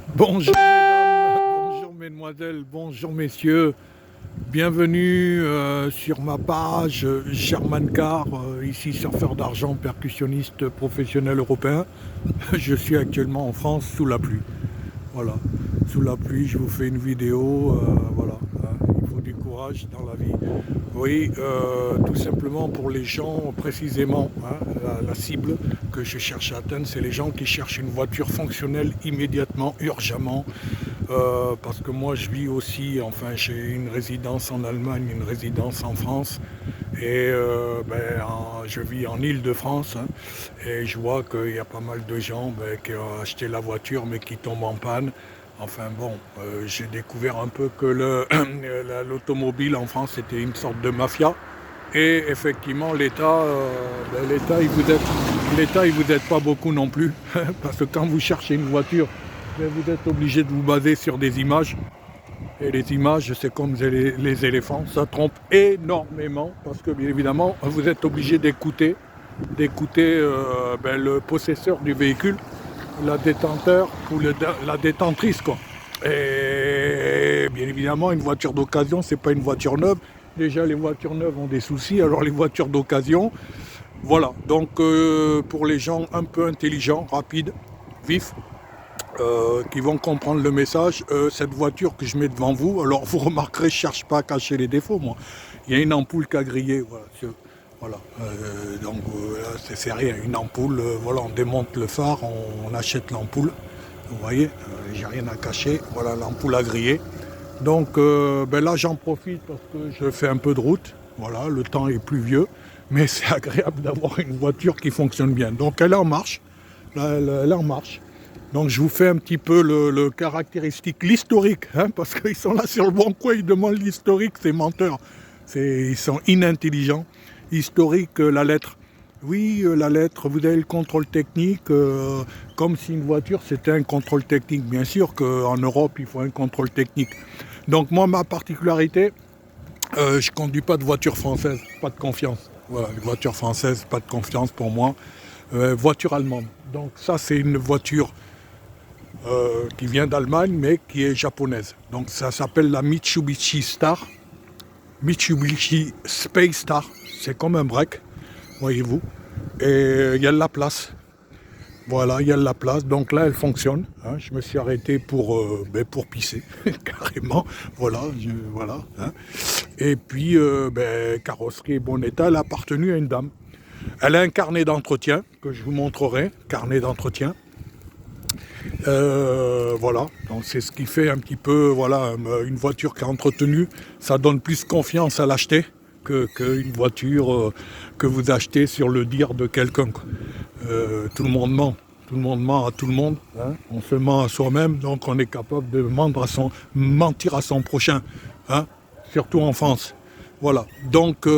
Bonjour mesdames, bonjour mesdemoiselles, bonjour messieurs. Bienvenue sur ma page German Car, ici surfeur d'argent, percussionniste professionnel européen. Je suis actuellement en France sous la pluie. Voilà, sous la pluie, je vous fais une vidéo. Voilà, hein, il faut du courage dans la vie. Oui, tout simplement pour les gens précisément, hein, la cible que je cherche à atteindre, c'est les gens qui cherchent une voiture fonctionnelle immédiatement, urgemment, parce que moi je vis aussi, enfin j'ai une résidence en Allemagne, une résidence en France, et je vis en Île-de-France, hein, et je vois qu'il y a pas mal de gens qui ont acheté la voiture mais qui tombent en panne. Enfin bon, j'ai découvert un peu que l'automobile en France c'était une sorte de mafia. Et effectivement, l'État, il vous aide pas beaucoup non plus, parce que quand vous cherchez une voiture, vous êtes obligé de vous baser sur des images. Et les images, c'est comme les éléphants, ça trompe énormément, parce que bien évidemment, vous êtes obligé d'écouter le possesseur du véhicule, la détenteur ou la détentrice, quoi. Et bien évidemment, une voiture d'occasion, c'est pas une voiture neuve. Déjà, les voitures neuves ont des soucis, alors les voitures d'occasion, voilà. Donc, pour les gens un peu intelligents, rapides, vifs, qui vont comprendre le message, cette voiture que je mets devant vous, alors vous remarquerez, je cherche pas à cacher les défauts, moi. Il y a une ampoule qui a grillé, voilà. Voilà, là, c'est rien, une ampoule, voilà, on démonte le phare, on achète l'ampoule, vous voyez, j'ai rien à cacher, voilà, l'ampoule a grillé. Donc là j'en profite parce que je fais un peu de route, voilà, le temps est pluvieux, mais c'est agréable d'avoir une voiture qui fonctionne bien. Donc elle est en marche, là, elle est en marche. Donc je vous fais un petit peu le caractéristique, l'historique, hein, parce qu'ils sont là sur le bon coin, ils demandent l'historique, c'est menteur. Ils sont inintelligents. Historique, la lettre. Oui, la lettre, vous avez le contrôle technique, comme si une voiture c'était un contrôle technique. Bien sûr qu'en Europe, il faut un contrôle technique. Donc moi, ma particularité, je ne conduis pas de voiture française, pas de confiance. Voilà, les voitures françaises, pas de confiance pour moi. Voiture allemande. Donc ça, c'est une voiture qui vient d'Allemagne, mais qui est japonaise. Donc ça s'appelle la Mitsubishi Star. Mitsubishi Space Star. C'est comme un break, voyez-vous. Et il y a de la place. Voilà, il y a de la place. Donc là, elle fonctionne. Hein. Je me suis arrêté pour pisser, carrément. Voilà, voilà. Hein. Et puis, carrosserie et bon état, elle a appartenu à une dame. Elle a un carnet d'entretien que je vous montrerai. Carnet d'entretien. Voilà, donc c'est ce qui fait un petit peu, voilà, une voiture qui est entretenue, ça donne plus confiance à l'acheter qu'une voiture que vous achetez sur le dire de quelqu'un. Tout le monde ment. Tout le monde ment à tout le monde. Hein. On se ment à soi-même, donc on est capable de mentir à son prochain. Hein. Surtout en France. Voilà. Donc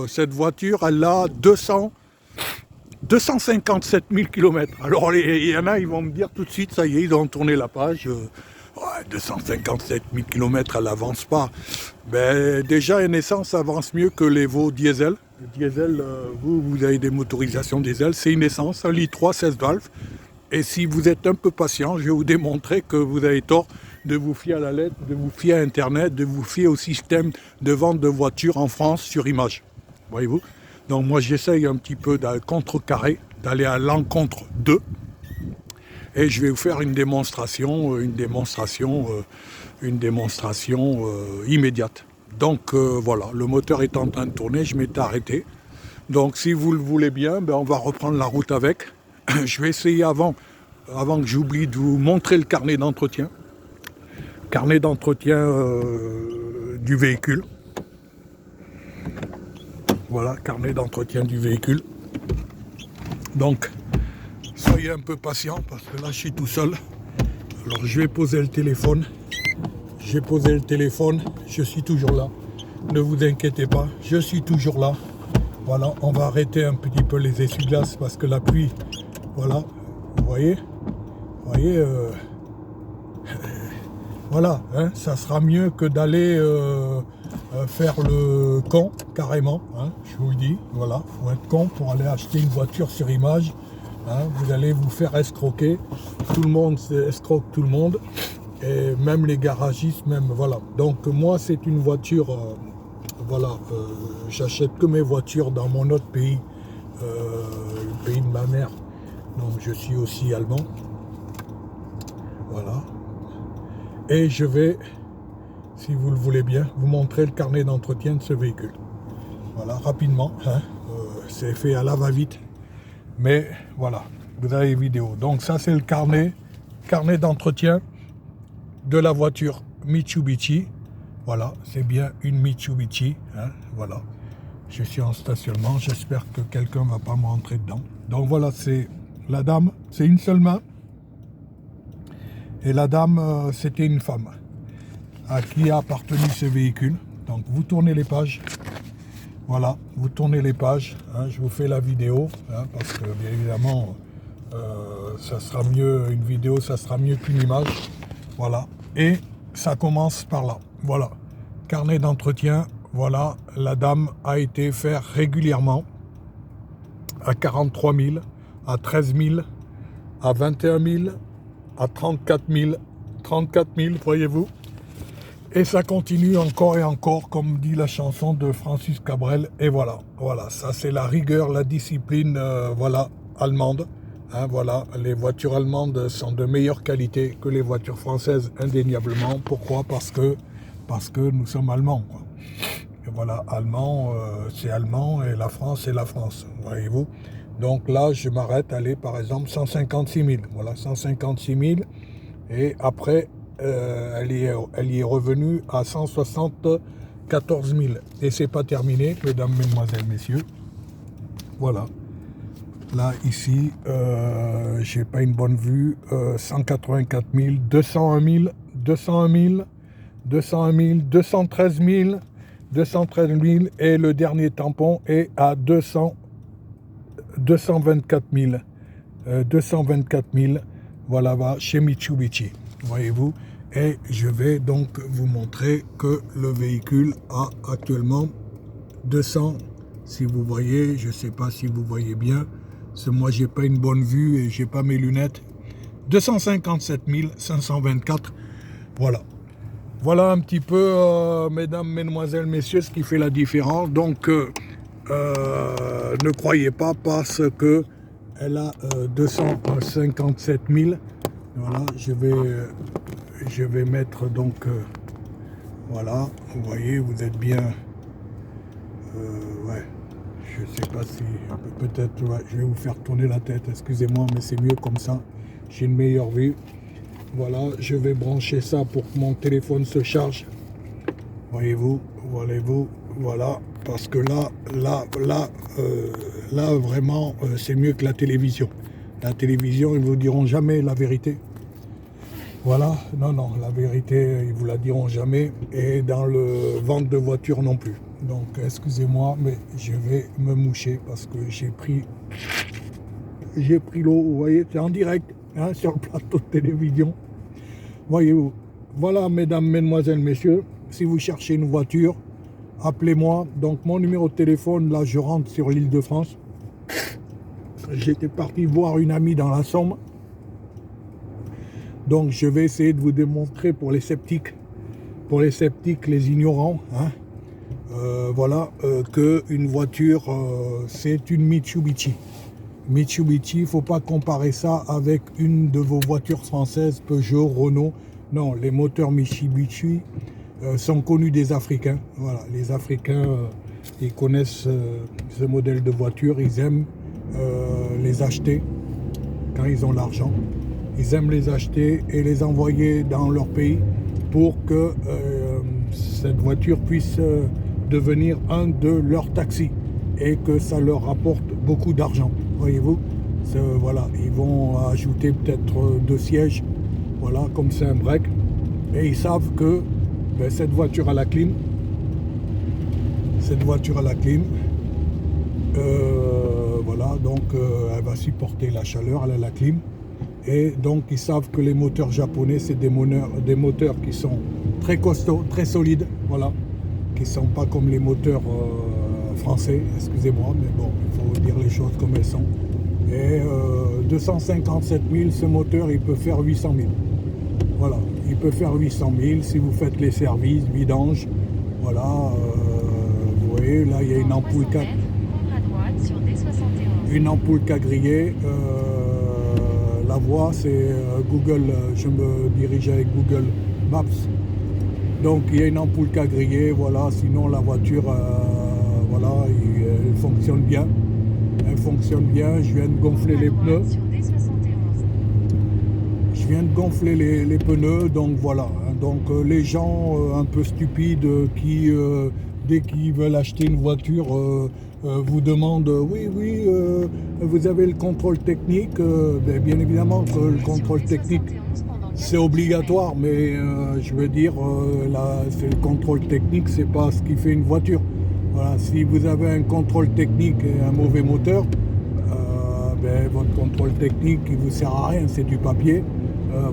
cette voiture, elle a 257 000 km. Alors il y en a, ils vont me dire tout de suite, ça y est, ils ont tourné la page. 257 000 km, elle n'avance pas. Ben, déjà, une essence avance mieux que les veaux diesel. Le diesel, vous avez des motorisations diesel, c'est une essence, 1,3 litre, 16 valves. Et si vous êtes un peu patient, je vais vous démontrer que vous avez tort de vous fier à la lettre, de vous fier à Internet, de vous fier au système de vente de voitures en France sur image. Voyez-vous ? Donc moi j'essaye un petit peu de contrecarrer, d'aller à l'encontre d'eux. Et je vais vous faire une démonstration immédiate. Donc voilà, le moteur est en train de tourner, je m'étais arrêté. Donc si vous le voulez bien, on va reprendre la route avec. Je vais essayer avant que j'oublie de vous montrer le carnet d'entretien. Carnet d'entretien du véhicule. Voilà, carnet d'entretien du véhicule. Donc, soyez un peu patient parce que là, je suis tout seul. Alors, je vais poser le téléphone. J'ai posé le téléphone. Je suis toujours là. Ne vous inquiétez pas, je suis toujours là. Voilà, on va arrêter un petit peu les essuie-glaces parce que la pluie, voilà, vous voyez, voilà, hein, ça sera mieux que d'aller faire le con, carrément, hein, je vous le dis, voilà, faut être con pour aller acheter une voiture sur image, hein, vous allez vous faire escroquer. Tout le monde escroque tout le monde, et même les garagistes, même, voilà. Donc moi, c'est une voiture, voilà, j'achète que mes voitures dans mon autre pays, le pays de ma mère. Donc je suis aussi allemand, voilà. Et je vais, si vous le voulez bien, vous montrer le carnet d'entretien de ce véhicule. Voilà, rapidement, hein, c'est fait à la va-vite, mais voilà, vous avez les vidéos. Donc ça, c'est le carnet d'entretien de la voiture Mitsubishi. Voilà, c'est bien une Mitsubishi, hein, voilà. Je suis en stationnement, j'espère que quelqu'un ne va pas me rentrer dedans. Donc voilà, c'est la dame, c'est une seule main. Et la dame, c'était une femme à qui a appartenu ce véhicule. Donc vous tournez les pages. Voilà, vous tournez les pages. Hein, je vous fais la vidéo, hein, parce que bien évidemment, ça sera mieux, une vidéo, ça sera mieux qu'une image. Voilà, et ça commence par là. Voilà, carnet d'entretien. Voilà, la dame a été faire régulièrement à 43 000, à 13 000, à 21 000, à 34 000, voyez-vous. Et ça continue encore et encore, comme dit la chanson de Francis Cabrel. Et voilà, voilà, ça c'est la rigueur, la discipline, voilà, allemande. Hein, voilà, les voitures allemandes sont de meilleure qualité que les voitures françaises, indéniablement. Pourquoi? Parce que nous sommes allemands, quoi. Et voilà, allemand, c'est allemand, et la France, c'est la France, voyez-vous. Donc là, je m'arrête, allez, par exemple, 156 000. Voilà, 156 000. Et après, elle y est revenue à 174 000. Et c'est pas terminé, mesdames, mesdemoiselles, messieurs. Voilà. Là, ici, j'ai pas une bonne vue. 184 000, 201 000, 201 000, 201 000, 213 000, 213 000. Et le dernier tampon est à 224 000. 224 000. Voilà, va chez Mitsubishi. Voyez-vous. Et je vais donc vous montrer que le véhicule a actuellement 200. Si vous voyez, je ne sais pas si vous voyez bien. Parce que moi, j'ai pas une bonne vue et j'ai pas mes lunettes. 257 524. Voilà. Voilà un petit peu, mesdames, mesdemoiselles, messieurs, ce qui fait la différence. Donc, ne croyez pas parce que elle a 257 000. Voilà, je vais mettre donc, voilà, vous voyez, vous êtes bien, ouais, je sais pas si, peut-être, ouais, je vais vous faire tourner la tête, excusez-moi, mais c'est mieux comme ça, j'ai une meilleure vue. Voilà, je vais brancher ça pour que mon téléphone se charge. Voyez-vous, voilà, parce que là, vraiment, c'est mieux que la télévision. La télévision, ils ne vous diront jamais la vérité. Voilà, non, la vérité, ils ne vous la diront jamais. Et dans le vente de voitures non plus. Donc, excusez-moi, mais je vais me moucher parce que j'ai pris l'eau, vous voyez, c'est en direct, hein, sur le plateau de télévision. Voyez-vous, voilà, mesdames, mesdemoiselles, messieurs, si vous cherchez une voiture, appelez-moi. Donc, mon numéro de téléphone, là, je rentre sur l'Île-de-France. J'étais parti voir une amie dans la Somme. Donc, je vais essayer de vous démontrer pour les sceptiques, les ignorants, hein, voilà, qu'une voiture, c'est une Mitsubishi. Mitsubishi, il ne faut pas comparer ça avec une de vos voitures françaises, Peugeot, Renault. Non, les moteurs Mitsubishi sont connus des Africains. Voilà, les Africains, ils connaissent ce modèle de voiture, ils aiment les acheter quand ils ont l'argent. Ils aiment les acheter et les envoyer dans leur pays pour que cette voiture puisse devenir un de leurs taxis et que ça leur rapporte beaucoup d'argent. Voyez-vous, voilà, ils vont ajouter peut-être 2 sièges, voilà, comme c'est un break, et ils savent que cette voiture à la clim, voilà, donc elle va supporter la chaleur, elle a la clim, et donc ils savent que les moteurs japonais, c'est des moteurs qui sont très costauds, très solides, voilà, qui sont pas comme les moteurs français, excusez-moi, mais bon, il faut dire les choses comme elles sont. Et 257 000, ce moteur, il peut faire 800 000. Voilà, il peut faire 800 000 si vous faites les services, vidange. Voilà, vous voyez, là, il y a une ampoule qui a grillé. La voie, c'est Google, je me dirige avec Google Maps. Donc, il y a une ampoule qui a grillé, voilà, sinon la voiture, voilà, elle fonctionne bien. Elle fonctionne bien, je viens de gonfler les pneus. Je viens de gonfler les pneus, donc voilà. Donc les gens un peu stupides qui, dès qu'ils veulent acheter une voiture, vous demandent oui, vous avez le contrôle technique. Bien évidemment que le contrôle technique, c'est obligatoire, mais je veux dire, c'est le contrôle technique, c'est pas ce qui fait une voiture. Voilà, si vous avez un contrôle technique et un mauvais moteur, votre contrôle technique, il vous sert à rien, c'est du papier.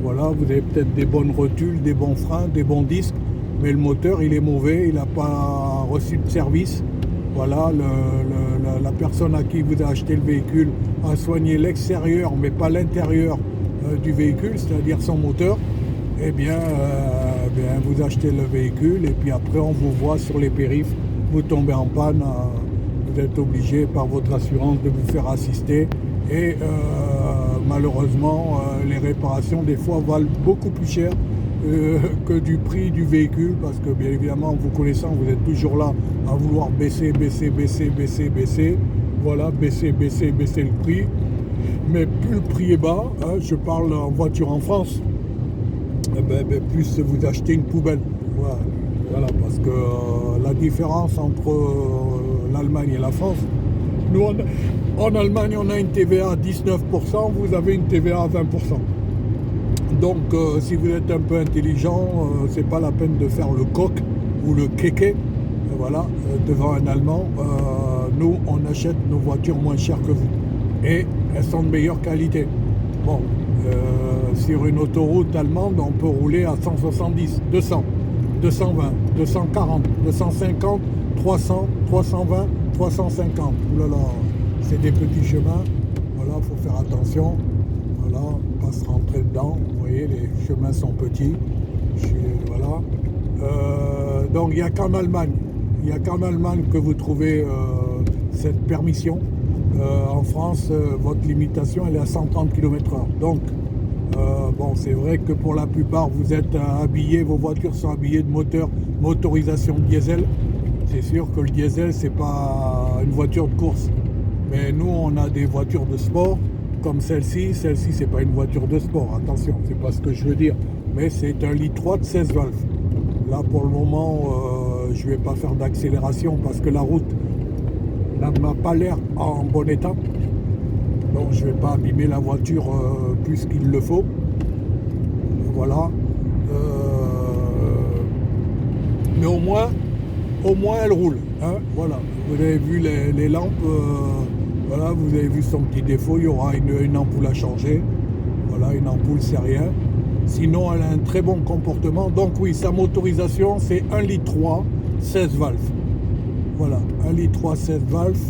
Voilà, vous avez peut-être des bonnes rotules, des bons freins, des bons disques, mais le moteur, il est mauvais, il n'a pas reçu de service. Voilà, la personne à qui vous a acheté le véhicule a soigné l'extérieur, mais pas l'intérieur du véhicule, c'est-à-dire son moteur. Eh bien, vous achetez le véhicule et puis après, on vous voit sur les périphes, vous tombez en panne, vous êtes obligé par votre assurance de vous faire assister. Et malheureusement, les réparations des fois valent beaucoup plus cher que du prix du véhicule, parce que bien évidemment, vous connaissant, vous êtes toujours là à vouloir baisser. Voilà, baisser le prix. Mais plus le prix est bas, hein, je parle en voiture en France, plus vous achetez une poubelle. Voilà, parce que la différence entre l'Allemagne et la France, nous, en Allemagne, on a une TVA à 19%, vous avez une TVA à 20%. Donc, si vous êtes un peu intelligent, c'est pas la peine de faire le coq ou le kéké, voilà, devant un Allemand. Nous, on achète nos voitures moins chères que vous. Et elles sont de meilleure qualité. Bon, sur une autoroute allemande, on peut rouler à 170, 200, 220, 240, 250, 300, 320, 350. Ouh là là, c'est des petits chemins. Voilà, il faut faire attention. Voilà, pas se rentrer dedans. Vous voyez, les chemins sont petits. Voilà. Donc il n'y a qu'en Allemagne. Il n'y a qu'en Allemagne que vous trouvez cette permission. En France, votre limitation, elle est à 130 km/h. Donc, bon, c'est vrai que pour la plupart, vous êtes habillés, vos voitures sont habillées de motorisation diesel. C'est sûr que le diesel, c'est pas une voiture de course. Mais nous, on a des voitures de sport, comme celle-ci. Celle-ci, c'est pas une voiture de sport, attention, c'est pas ce que je veux dire. Mais c'est un 1,3 litre de 16 valves. Là, pour le moment, je vais pas faire d'accélération parce que la route n'a pas l'air en bon état. Donc, je vais pas abîmer la voiture plus qu'il le faut. Voilà. Mais au moins, elle roule. Hein, voilà. Vous avez vu les lampes. Voilà, vous avez vu son petit défaut. Il y aura une ampoule à changer. Voilà, une ampoule, c'est rien. Sinon, elle a un très bon comportement. Donc oui, sa motorisation, c'est 1,3 litre 16 valves. Voilà, 1,3 litre 16 valves.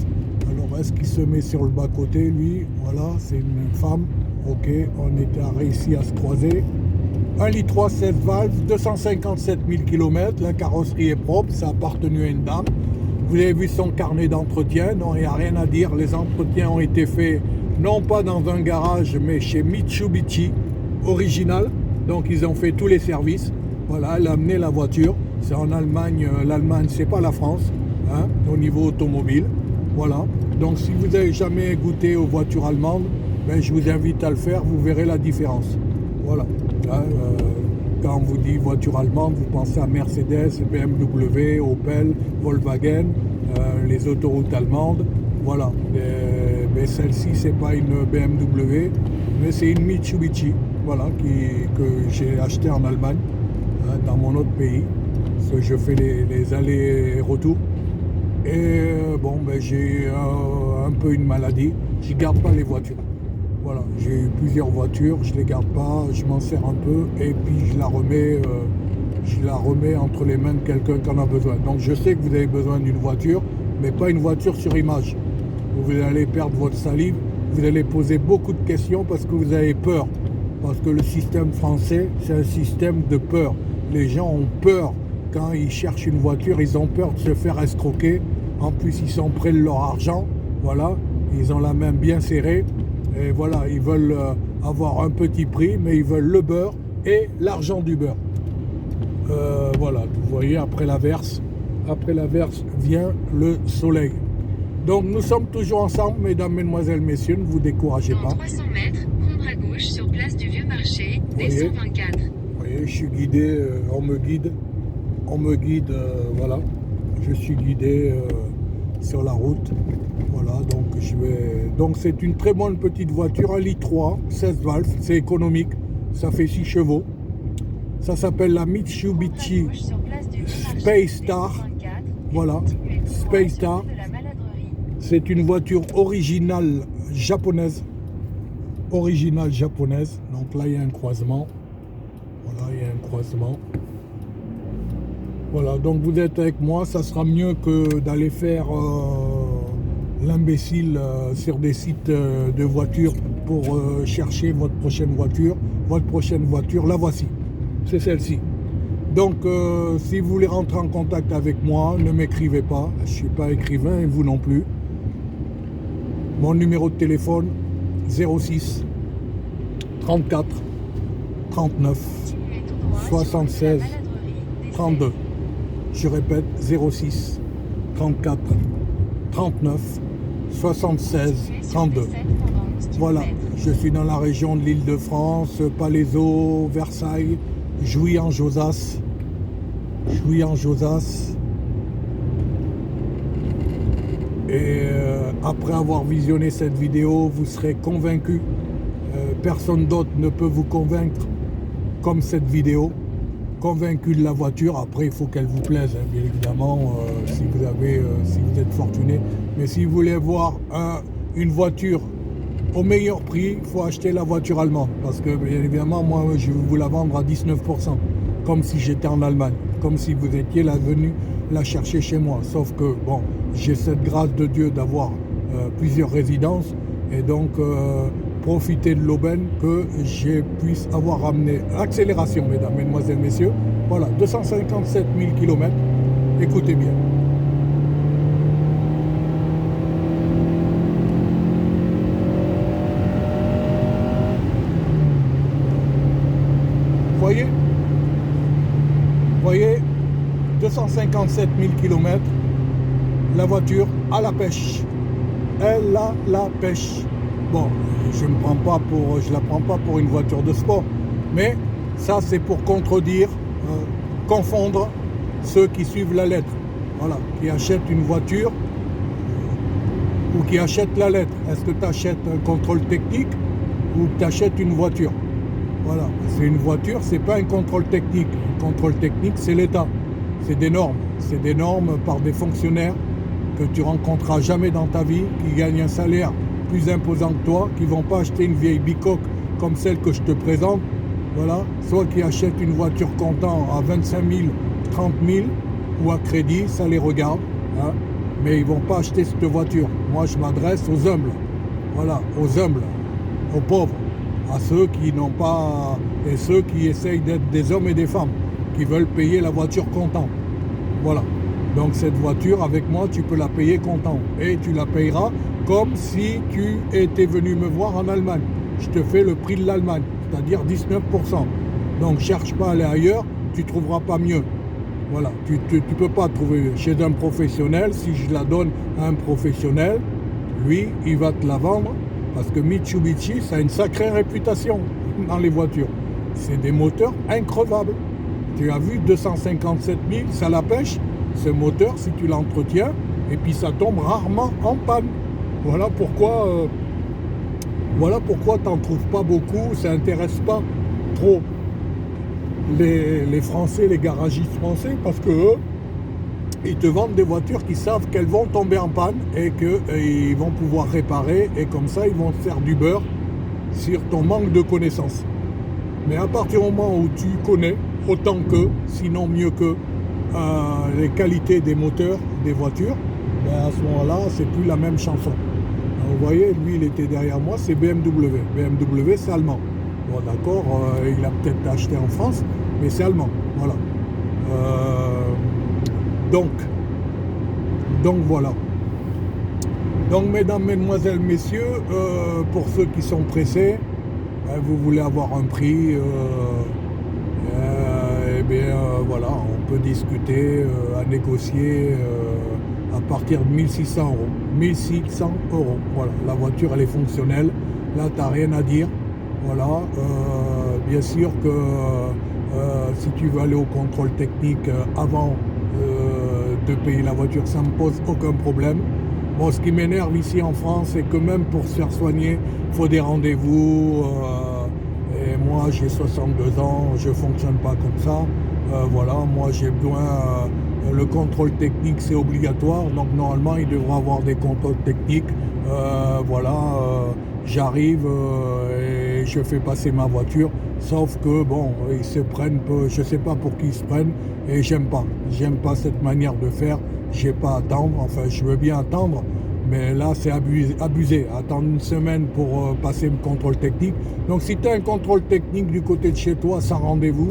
Alors, est-ce qu'il se met sur le bas-côté, lui? Voilà, c'est une femme. Ok, on a réussi à se croiser. 1,3 litre 16 valves, 257 000 km. La carrosserie est propre, ça a appartenu à une dame. Vous avez vu son carnet d'entretien. Non, il n'y a rien à dire. Les entretiens ont été faits, non pas dans un garage, mais chez Mitsubishi, original. Donc, ils ont fait tous les services. Voilà, elle a amené la voiture. C'est en Allemagne. L'Allemagne, c'est pas la France, hein, au niveau automobile. Voilà. Donc, si vous n'avez jamais goûté aux voitures allemandes, je vous invite à le faire. Vous verrez la différence. Voilà. Hein, quand on vous dit voiture allemande, vous pensez à Mercedes, BMW, Opel, Volkswagen, les autoroutes allemandes. Voilà. Mais celle-ci, c'est pas une BMW, mais c'est une Mitsubishi. Voilà, que j'ai acheté en Allemagne, hein, dans mon autre pays. Parce que je fais les allers et retours. Et bon, j'ai un peu une maladie. Je garde pas les voitures. Voilà, j'ai eu plusieurs voitures, je les garde pas, je m'en sers un peu et puis je la remets entre les mains de quelqu'un qui en a besoin. Donc je sais que vous avez besoin d'une voiture, mais pas une voiture sur image. Vous allez perdre votre salive vous allez poser beaucoup de questions parce que vous avez peur. Parce que le système français, c'est un système de peur. Les gens ont peur quand ils cherchent une voiture, ils ont peur de se faire escroquer. En plus, ils sont près de leur argent. Voilà, ils ont la main bien serrée. Et voilà, ils veulent avoir un petit prix, mais ils veulent le beurre et l'argent du beurre. Voilà, vous voyez, après l'averse vient le soleil. Donc nous sommes toujours ensemble, mesdames, mesdemoiselles, messieurs, ne vous découragez pas. Dans 300 mètres, prendre à gauche sur place du Vieux Marché, D124. Vous voyez, je suis guidé, on me guide, voilà, je suis guidé sur la route. Voilà, donc c'est une très bonne petite voiture, 1,3 litre, 16 valves, c'est économique, ça fait 6 chevaux. Ça s'appelle la Mitsubishi Space Star. Voilà, Space Star. C'est une voiture originale japonaise. Donc là, il y a un croisement. Voilà, il y a un croisement. Voilà, donc vous êtes avec moi. Ça sera mieux que d'aller faire l'imbécile sur des sites de voitures pour chercher votre prochaine voiture. Votre prochaine voiture, la voici. C'est celle-ci. Donc, si vous voulez rentrer en contact avec moi, ne m'écrivez pas. Je ne suis pas écrivain et vous non plus. Mon numéro de téléphone, 06 34 39 76 32. Je répète, 06 34 39 76 32. Voilà, je suis dans la région de l'Île-de-France, Palaiseau, Versailles, Jouy-en-Josas. Et après avoir visionné cette vidéo, vous serez convaincu. Personne d'autre ne peut vous convaincre comme cette vidéo. Convaincu de la voiture. Après, il faut qu'elle vous plaise, hein, bien évidemment, si vous êtes fortuné. Mais si vous voulez voir une voiture au meilleur prix, il faut acheter la voiture allemande. Parce que, bien évidemment, moi, je vais vous la vendre à 19%. Comme si j'étais en Allemagne. Comme si vous étiez venu la chercher chez moi. Sauf que, bon, j'ai cette grâce de Dieu d'avoir plusieurs résidences. Et donc, profiter de l'aubaine que je puisse avoir ramené. Accélération, mesdames, mesdemoiselles, messieurs. Voilà, 257 000 km. Écoutez bien. Voyez, 257 000 km, la voiture à la pêche. Elle a la pêche. Bon, je ne la prends pas pour une voiture de sport, mais ça c'est pour contredire, confondre ceux qui suivent la lettre. Voilà, qui achètent une voiture ou qui achètent la lettre. Est-ce que tu achètes un contrôle technique ou tu achètes une voiture? Voilà, c'est une voiture, c'est pas un contrôle technique. Un contrôle technique, c'est l'État. C'est des normes. C'est des normes par des fonctionnaires que tu rencontreras jamais dans ta vie, qui gagnent un salaire plus imposant que toi, qui vont pas acheter une vieille bicoque comme celle que je te présente. Voilà, soit qui achètent une voiture comptant à 25 000, 30 000 ou à crédit, ça les regarde. Hein, mais ils vont pas acheter cette voiture. Moi, je m'adresse aux humbles. Voilà, aux humbles, aux pauvres. À ceux qui n'ont pas, et ceux qui essayent d'être des hommes et des femmes, qui veulent payer la voiture comptant. Voilà. Donc cette voiture, avec moi, tu peux la payer comptant. Et tu la payeras comme si tu étais venu me voir en Allemagne. Je te fais le prix de l'Allemagne, c'est-à-dire 19%. Donc cherche pas à aller ailleurs, tu trouveras pas mieux. Voilà. Tu peux pas trouver chez un professionnel. Si je la donne à un professionnel, lui, il va te la vendre. Parce que Mitsubishi, ça a une sacrée réputation dans les voitures. C'est des moteurs increvables. Tu as vu 257 000, ça la pêche. Ce moteur, si tu l'entretiens, et puis ça tombe rarement en panne. Voilà pourquoi tu n'en trouves pas beaucoup, ça n'intéresse pas trop les Français, les garagistes français, parce que eux, ils te vendent des voitures qui savent qu'elles vont tomber en panne et qu'ils vont pouvoir réparer, et comme ça ils vont te faire du beurre sur ton manque de connaissances. Mais à partir du moment où tu connais autant que, sinon mieux que, les qualités des moteurs des voitures, ben à ce moment-là c'est plus la même chanson. Vous voyez, lui, il était derrière moi, c'est BMW. BMW, c'est allemand. Bon, d'accord, il a peut-être acheté en France, mais c'est allemand. Voilà. Donc, voilà. Donc, mesdames, mesdemoiselles, messieurs, pour ceux qui sont pressés, vous voulez avoir un prix, eh bien, voilà, on peut discuter, à négocier à partir de 1600 euros. 1600 euros, voilà, la voiture, elle est fonctionnelle, là, tu n'as rien à dire, voilà, bien sûr que si tu veux aller au contrôle technique avant de payer la voiture, ça ne me pose aucun problème. Bon, ce qui m'énerve ici en France, c'est que même pour se faire soigner, il faut des rendez-vous. Et moi, j'ai 62 ans, je ne fonctionne pas comme ça. Voilà, moi, j'ai besoin... le contrôle technique, c'est obligatoire. Donc, normalement, il devrait avoir des contrôles techniques. Voilà, j'arrive et je fais passer ma voiture. Sauf que, bon, ils se prennent, je ne sais pas pour qui ils se prennent. Et j'aime pas cette manière de faire. J'ai pas à attendre, enfin je veux bien attendre, mais là c'est abusé, attendre une semaine pour passer le contrôle technique. Donc si tu as un contrôle technique du côté de chez toi sans rendez-vous,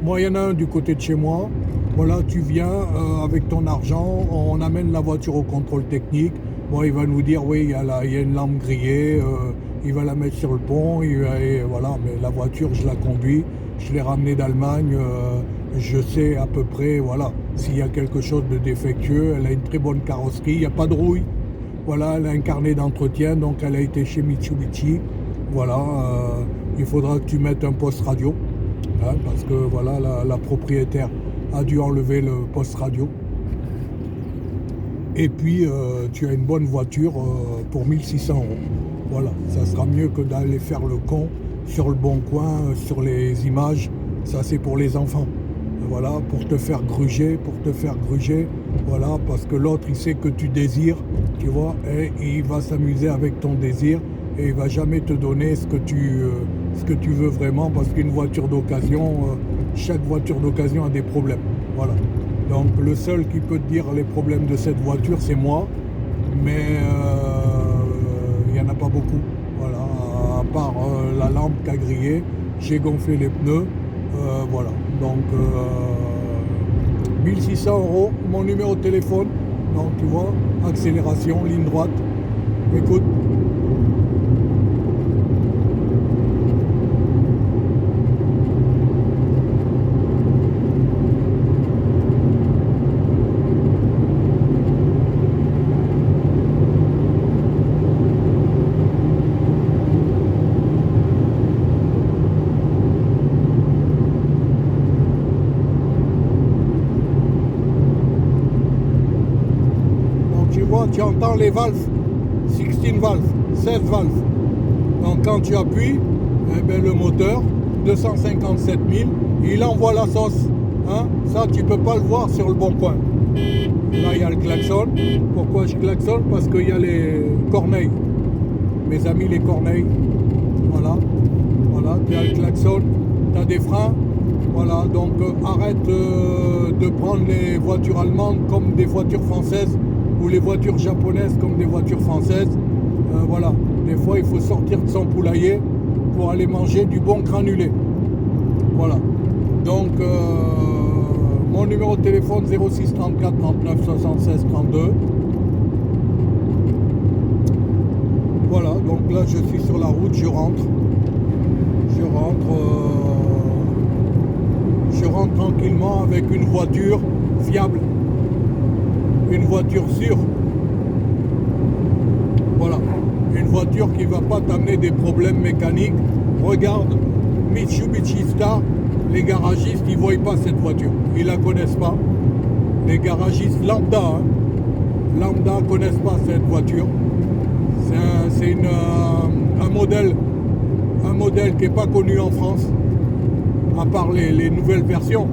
moi il y en a un du côté de chez moi, voilà, tu viens avec ton argent, on amène la voiture au contrôle technique, bon il va nous dire oui il y a une lampe grillée, il va la mettre sur le pont, et voilà, mais la voiture je la conduis, je l'ai ramenée d'Allemagne, je sais à peu près, voilà, s'il y a quelque chose de défectueux, elle a une très bonne carrosserie, il n'y a pas de rouille, voilà, elle a un carnet d'entretien, donc elle a été chez Mitsubishi, voilà, il faudra que tu mettes un poste radio, hein, parce que voilà, la propriétaire a dû enlever le poste radio, et puis tu as une bonne voiture pour 1600 euros, voilà, ça sera mieux que d'aller faire le con sur le bon coin, sur les images, ça c'est pour les enfants. Voilà, pour te faire gruger, voilà, parce que l'autre, il sait que tu désires, tu vois, et il va s'amuser avec ton désir, et il va jamais te donner ce que tu veux vraiment, parce qu'une voiture d'occasion, chaque voiture d'occasion a des problèmes, voilà. Donc le seul qui peut te dire les problèmes de cette voiture, c'est moi, mais il n'y en a pas beaucoup, voilà, à part la lampe qui a grillé, j'ai gonflé les pneus, voilà, donc 1600 euros, mon numéro de téléphone, donc tu vois, accélération, ligne droite, écoute. Tu entends les valves, 16 valves, 16 valves. Donc quand tu appuies, eh bien, le moteur, 257 000, il envoie la sauce. Hein? Ça, tu peux pas le voir sur le bon coin. Là, il y a le klaxon. Pourquoi je klaxonne? Parce qu'il y a les corneilles. Mes amis, les corneilles. Voilà. Voilà, tu as le klaxon, tu as des freins. Voilà, donc arrête de prendre les voitures allemandes comme des voitures françaises, ou les voitures japonaises comme des voitures françaises. Voilà, des fois il faut sortir de son poulailler pour aller manger du bon granulé. Voilà, donc mon numéro de téléphone 06 34 39 76 32. Voilà, donc là je suis sur la route, je rentre tranquillement avec une voiture fiable, une voiture sûre, voilà, une voiture qui ne va pas t'amener des problèmes mécaniques. Regarde, Mitsubishi Star, les garagistes, ils ne voient pas cette voiture, ils ne la connaissent pas. Les garagistes lambda, ne connaissent pas cette voiture. C'est un modèle qui n'est pas connu en France, à part les nouvelles versions.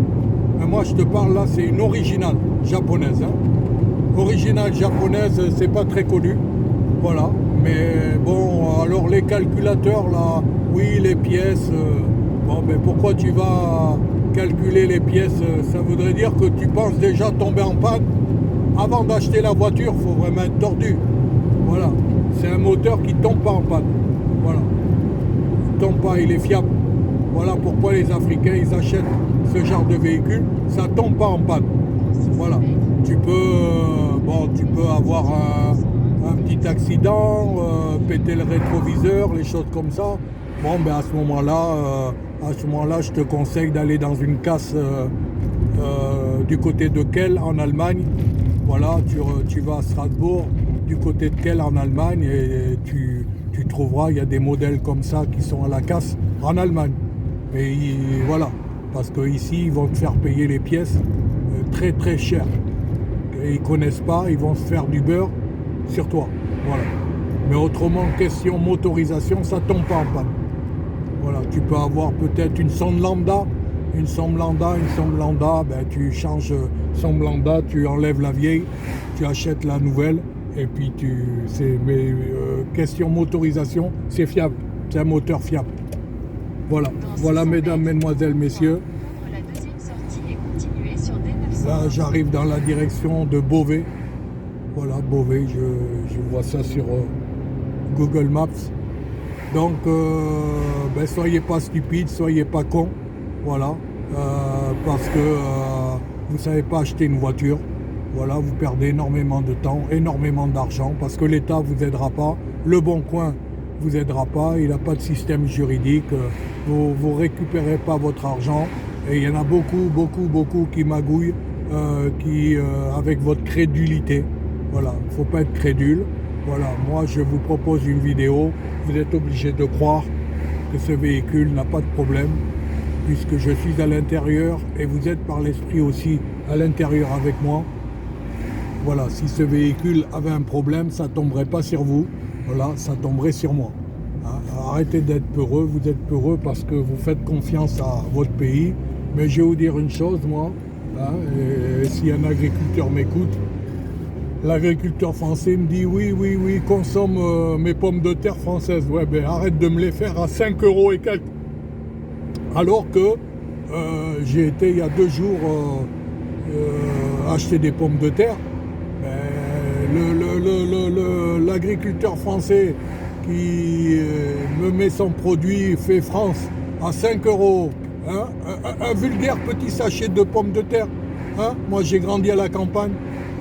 Mais moi je te parle là, c'est une originale japonaise. Originale japonaise, c'est pas très connu. Voilà. Mais bon, alors les calculateurs là, oui, les pièces. Bon, mais pourquoi tu vas calculer les pièces? Ça voudrait dire que tu penses déjà tomber en panne. Avant d'acheter la voiture, il faut vraiment être tordu. Voilà. c'est un moteur qui tombe pas en panne. Voilà. Il tombe pas, il est fiable. Voilà pourquoi les Africains, ils achètent ce genre de véhicule, ça tombe pas en panne. Voilà. Tu peux avoir un petit accident, péter le rétroviseur, les choses comme ça. Bon, ben à ce moment-là, je te conseille d'aller dans une casse du côté de Kehl en Allemagne. Voilà, tu vas à Strasbourg, du côté de Kehl en Allemagne, et tu trouveras, il y a des modèles comme ça qui sont à la casse en Allemagne. Mais voilà, parce qu'ici, ils vont te faire payer les pièces très très cher. Et ils connaissent pas, ils vont se faire du beurre sur toi. Voilà. Mais autrement, question motorisation, ça tombe pas en panne. Voilà, tu peux avoir peut-être une sonde lambda, ben tu changes sonde lambda, tu enlèves la vieille, tu achètes la nouvelle, et puis question motorisation, c'est fiable, c'est un moteur fiable. Voilà, voilà mesdames, mesdemoiselles, messieurs. Là, j'arrive dans la direction de Beauvais. Voilà, Beauvais, je vois ça sur Google Maps. Donc, soyez pas stupides, soyez pas cons. Voilà, parce que vous ne savez pas acheter une voiture. Voilà, vous perdez énormément de temps, énormément d'argent, parce que l'État vous aidera pas. Le Bon Coin vous aidera pas, il n'a pas de système juridique. Vous récupérez pas votre argent. Et il y en a beaucoup qui magouillent avec votre crédulité. Voilà, il ne faut pas être crédule. Voilà, moi je vous propose une vidéo. Vous êtes obligé de croire que ce véhicule n'a pas de problème, puisque je suis à l'intérieur et vous êtes par l'esprit aussi à l'intérieur avec moi. Voilà, si ce véhicule avait un problème, ça ne tomberait pas sur vous. Voilà, ça tomberait sur moi. Hein, arrêtez d'être peureux, vous êtes peureux parce que vous faites confiance à votre pays. Mais je vais vous dire une chose, moi, hein, et si un agriculteur m'écoute, l'agriculteur français me dit oui, consomme mes pommes de terre françaises. Ouais, ben arrête de me les faire à 5 € et quelques. Alors que j'ai été il y a 2 jours acheter des pommes de terre. L'agriculteur français qui me met son produit fait France à 5 €. Hein, un vulgaire petit sachet de pommes de terre. Hein, moi j'ai grandi à la campagne.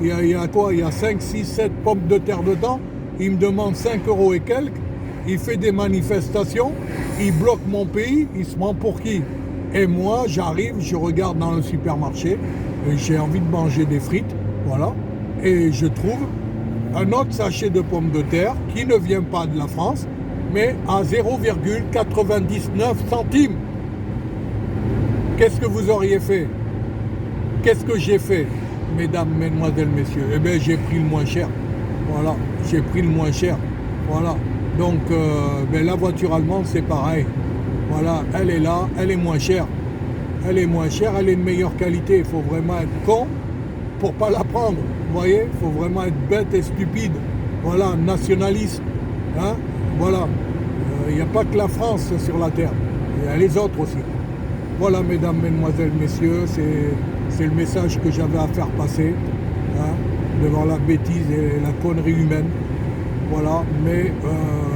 Il y a quoi? Il y a 5, 6, 7 pommes de terre dedans. Il me demande 5 € et quelques. Il fait des manifestations. Il bloque mon pays. Il se prend pour qui? Et moi j'arrive, je regarde dans le supermarché. Et j'ai envie de manger des frites. Voilà. Et je trouve un autre sachet de pommes de terre qui ne vient pas de la France, mais à 0,99 centimes. Qu'est-ce que vous auriez fait? Qu'est-ce que j'ai fait, mesdames, mesdemoiselles, messieurs? Eh bien, j'ai pris le moins cher. Voilà, j'ai pris le moins cher. Voilà. Donc, la voiture allemande, c'est pareil. Voilà, elle est là, elle est moins chère. Elle est moins chère, elle est de meilleure qualité. Il faut vraiment être con pour pas la prendre. Vous voyez, il faut vraiment être bête et stupide. Voilà, nationaliste. Hein? Voilà. Il n'y a pas que la France sur la terre. Il y a les autres aussi. Voilà, mesdames, mesdemoiselles, messieurs, c'est le message que j'avais à faire passer, hein, devant la bêtise et la connerie humaine. Voilà, mais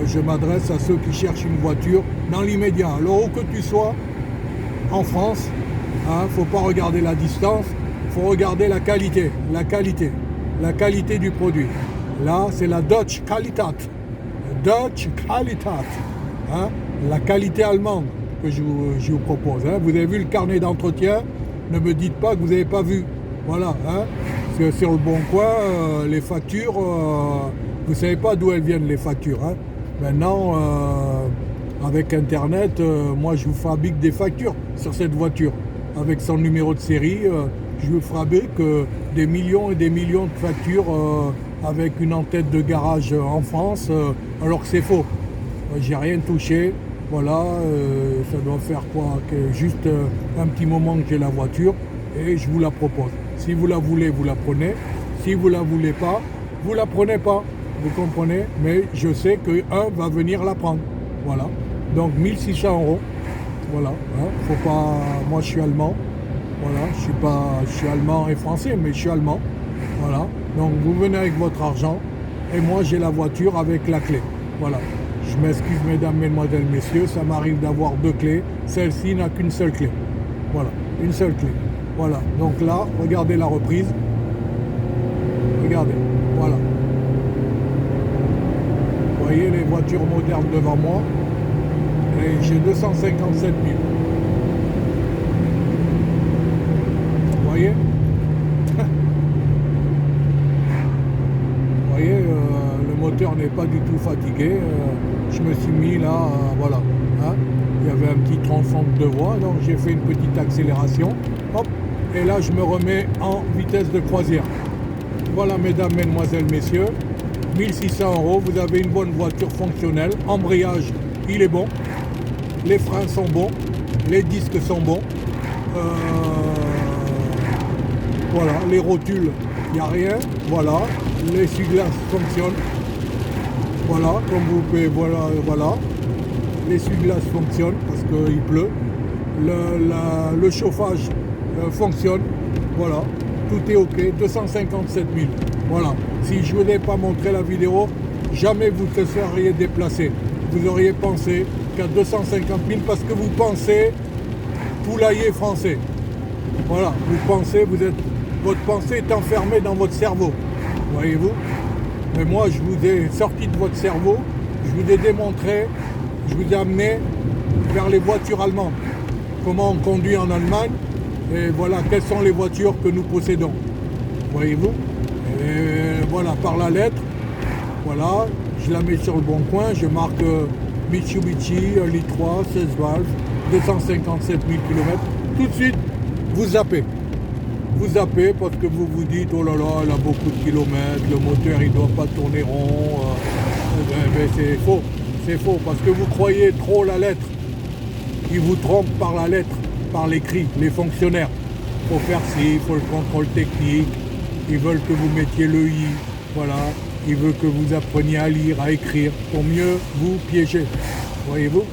je m'adresse à ceux qui cherchent une voiture dans l'immédiat. Alors, où que tu sois, en France, hein, faut pas regarder la distance, faut regarder la qualité du produit. Là, c'est la Deutsche Qualität, hein, la qualité allemande que je vous propose. Hein. Vous avez vu le carnet d'entretien, ne me dites pas que vous n'avez pas vu. Voilà, hein. Parce que sur le Bon Coin, les factures, vous ne savez pas d'où elles viennent les factures. Hein. Maintenant, avec Internet, moi je vous fabrique des factures sur cette voiture. Avec son numéro de série, je vous fabrique des millions et des millions de factures avec une en-tête de garage en France, alors que c'est faux. J'ai rien touché. Voilà, ça doit faire quoi? Juste un petit moment que j'ai la voiture et je vous la propose. Si vous la voulez, vous la prenez. Si vous la voulez pas, vous la prenez pas. Vous comprenez? Mais je sais qu'un va venir la prendre. Voilà. Donc 1600 €. Voilà. Hein, faut pas. Moi je suis allemand. Voilà. Je suis allemand et français, mais je suis allemand. Voilà. Donc vous venez avec votre argent et moi j'ai la voiture avec la clé. Voilà. Je m'excuse mesdames, mesdemoiselles, messieurs, ça m'arrive d'avoir 2 clés. Celle-ci n'a qu'une seule clé. Voilà, une seule clé. Voilà, donc là, regardez la reprise. Regardez, voilà. Vous voyez les voitures modernes devant moi. Et j'ai 257 000. Vous voyez? Vous voyez, le moteur n'est pas du tout fatigué. Je me suis mis là, voilà. Hein, il y avait un petit tronçon de voie, donc j'ai fait une petite accélération. Hop, et là je me remets en vitesse de croisière. Voilà mesdames, mesdemoiselles, messieurs. 1600 €, vous avez une bonne voiture fonctionnelle. Embrayage, il est bon. Les freins sont bons. Les disques sont bons. Voilà, les rotules, il n'y a rien. Voilà, les essuie-glaces fonctionnent. Voilà, comme vous pouvez, voilà. L'essuie-glace fonctionne parce qu'il pleut. Le chauffage fonctionne. Voilà, tout est ok. 257 000. Voilà. Si je ne vous ai pas montré la vidéo, jamais vous ne seriez déplacé. Vous auriez pensé qu'à 250 000 parce que vous pensez poulailler français. Voilà, vous pensez, votre pensée est enfermée dans votre cerveau. Voyez-vous? Mais moi, je vous ai sorti de votre cerveau, je vous ai démontré, je vous ai amené vers les voitures allemandes. Comment on conduit en Allemagne, et voilà, quelles sont les voitures que nous possédons. Voyez-vous? Et voilà, par la lettre, voilà, je la mets sur le bon coin, je marque Mitsubishi, 1,3 litre, 16 valves, 257 000 km. Tout de suite, vous zappez. Vous zappez parce que vous vous dites, oh là là, elle a beaucoup de kilomètres, le moteur il ne doit pas tourner rond. Mais c'est faux, parce que vous croyez trop la lettre. Ils vous trompent par la lettre, par l'écrit, les fonctionnaires. Il faut faire ci, il faut le contrôle technique, ils veulent que vous mettiez le i, voilà, ils veulent que vous appreniez à lire, à écrire, pour mieux vous piéger. Voyez-vous?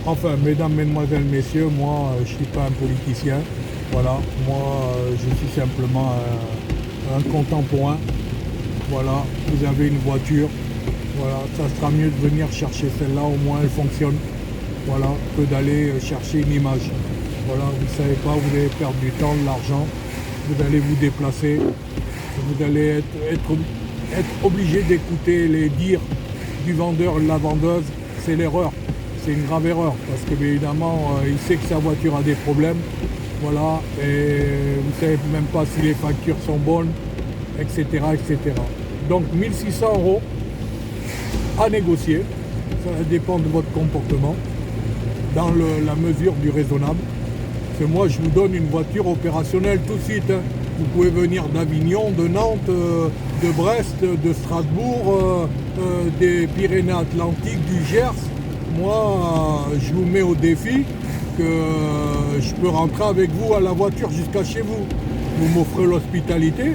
Enfin, mesdames, mesdemoiselles, messieurs, moi, je ne suis pas un politicien. Voilà, moi, je suis simplement un contemporain. Voilà, vous avez une voiture. Voilà, ça sera mieux de venir chercher celle-là, au moins elle fonctionne. Voilà, que d'aller chercher une image. Voilà, vous ne savez pas, vous allez perdre du temps, de l'argent. Vous allez vous déplacer. Vous allez être obligé d'écouter les dires du vendeur et de la vendeuse. C'est l'erreur. C'est une grave erreur parce que bien évidemment il sait que sa voiture a des problèmes, voilà, et vous ne savez même pas si les factures sont bonnes, etc. etc. Donc 1600 € à négocier, ça dépend de votre comportement, dans la mesure du raisonnable. Parce que moi je vous donne une voiture opérationnelle tout de suite, hein. Vous pouvez venir d'Avignon, de Nantes, de Brest, de Strasbourg, des Pyrénées-Atlantiques, du Gers. Moi, je vous mets au défi que je peux rentrer avec vous à la voiture jusqu'à chez vous. Vous m'offrez l'hospitalité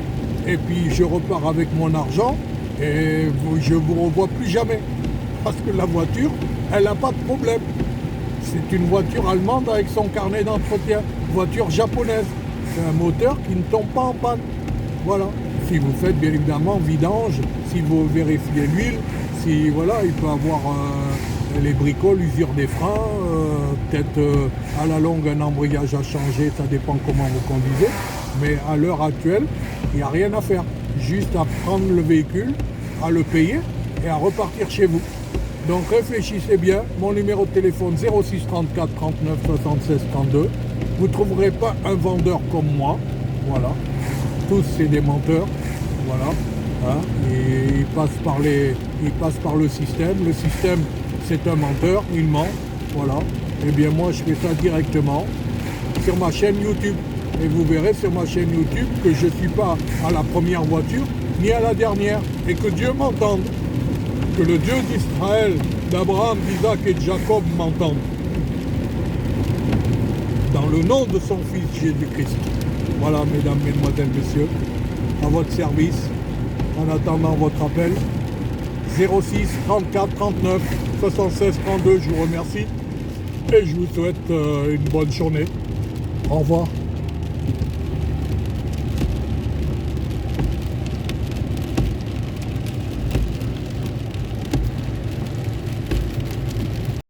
et puis je repars avec mon argent et je ne vous revois plus jamais. Parce que la voiture, elle n'a pas de problème. C'est une voiture allemande avec son carnet d'entretien. Voiture japonaise. C'est un moteur qui ne tombe pas en panne. Voilà. Si vous faites bien évidemment vidange, si vous vérifiez l'huile, si voilà, il peut avoir les bricoles, l'usure des freins, peut-être à la longue un embrayage à changer, ça dépend comment vous conduisez. Mais à l'heure actuelle, il n'y a rien à faire. Juste à prendre le véhicule, à le payer et à repartir chez vous. Donc réfléchissez bien, mon numéro de téléphone 06 34 39 76 32. Vous ne trouverez pas un vendeur comme moi, voilà. Tous c'est des menteurs, voilà. Hein, et ils passent par le système. Le système c'est un menteur, il ment, voilà. Et bien moi je fais ça directement sur ma chaîne YouTube. Et vous verrez sur ma chaîne YouTube que je ne suis pas à la première voiture ni à la dernière. Et que Dieu m'entende. Que le Dieu d'Israël, d'Abraham, d'Isaac et de Jacob m'entende. Dans le nom de son Fils Jésus-Christ. Voilà, mesdames, mesdemoiselles, messieurs, à votre service, en attendant votre appel. 06 34 39 76 32, je vous remercie et je vous souhaite une bonne journée. Au revoir.